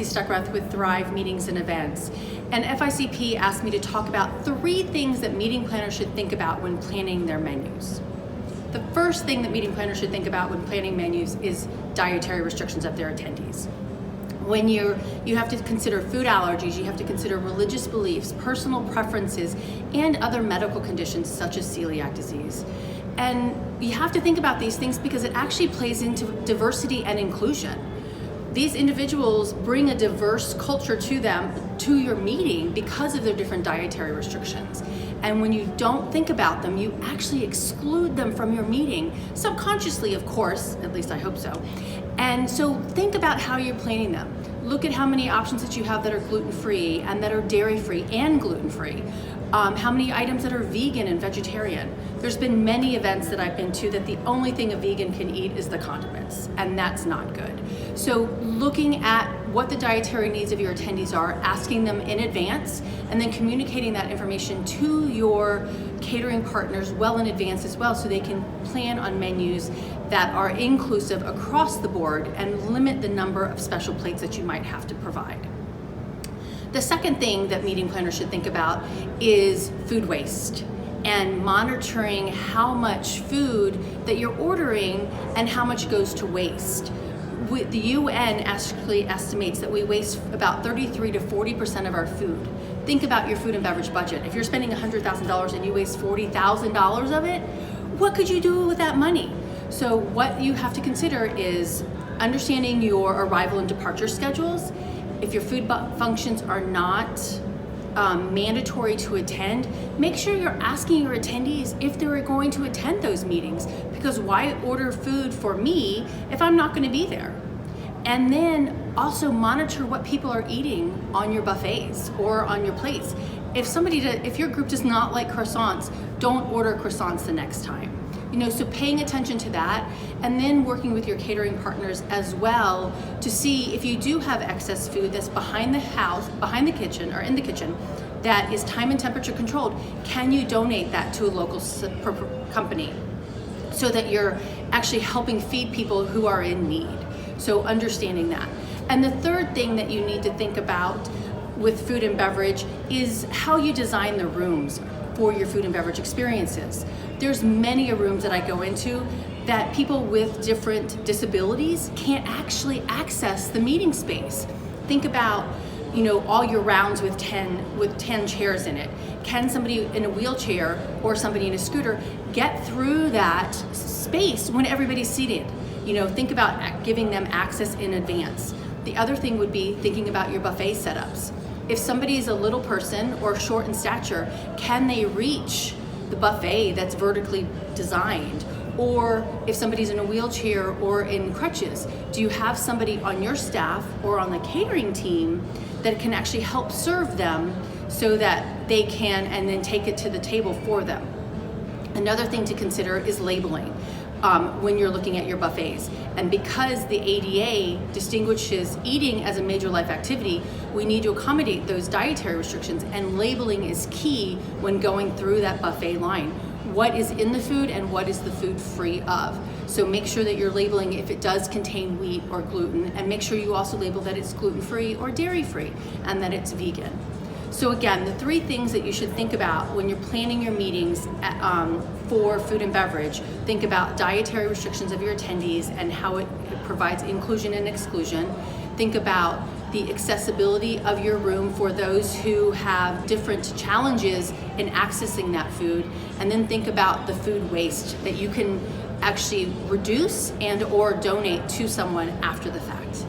Tracy Stuckrath with Thrive Meetings and Events. And FICP asked me to talk about 3 things that meeting planners should think about when planning their menus. The first thing that meeting planners should think about when planning menus is dietary restrictions of their attendees. When you have to consider food allergies, you have to consider religious beliefs, personal preferences, and other medical conditions such as celiac disease. And you have to think about these things because it actually plays into diversity and inclusion. These individuals bring a diverse culture to them, to your meeting, because of their different dietary restrictions. And when you don't think about them, you actually exclude them from your meeting, subconsciously, of course, at least I hope so. And so think about how you're planning them. Look at how many options that you have that are gluten-free and that are dairy-free and gluten-free. How many items that are vegan and vegetarian. There's been many events that I've been to that the only thing a vegan can eat is the condiments, and that's not good. So looking at what the dietary needs of your attendees are, asking them in advance, and then communicating that information to your catering partners well in advance as well, so they can plan on menus that are inclusive across the board and limit the number of special plates that you might have to provide. The second thing that meeting planners should think about is food waste and monitoring how much food that you're ordering and how much goes to waste. The UN actually estimates that we waste about 33 to 40% of our food. Think about your food and beverage budget. If you're spending $100,000 and you waste $40,000 of it, what could you do with that money? So what you have to consider is understanding your arrival and departure schedules. If your food functions are not mandatory to attend, make sure you're asking your attendees if they're going to attend those meetings, because why order food for me if I'm not going to be there? And then also monitor what people are eating on your buffets or on your plates. If your group does not like croissants, don't order croissants the next time. So paying attention to that, and then working with your catering partners as well to see if you do have excess food that's behind the kitchen or in the kitchen that is time and temperature controlled, can you donate that to a local company so that you're actually helping feed people who are in need? So understanding that. And the third thing that you need to think about with food and beverage is how you design the rooms for your food and beverage experiences. There's many rooms that I go into that people with different disabilities can't actually access the meeting space. Think about, all your rounds with 10 chairs in it. Can somebody in a wheelchair or somebody in a scooter get through that space when everybody's seated? Think about giving them access in advance. The other thing would be thinking about your buffet setups. If somebody is a little person or short in stature, can they reach the buffet that's vertically designed? Or if somebody's in a wheelchair or in crutches, do you have somebody on your staff or on the catering team that can actually help serve them so that they can and then take it to the table for them? Another thing to consider is labeling when you're looking at your buffets. And because the ADA distinguishes eating as a major life activity, we need to accommodate those dietary restrictions, and labeling is key when going through that buffet line. What is in the food and what is the food free of? So make sure that you're labeling if it does contain wheat or gluten, and make sure you also label that it's gluten-free or dairy-free and that it's vegan. So again, the 3 things that you should think about when you're planning your meetings for food and beverage: think about dietary restrictions of your attendees and how it provides inclusion and exclusion. Think about the accessibility of your room for those who have different challenges in accessing that food. And then think about the food waste that you can actually reduce and or donate to someone after the fact.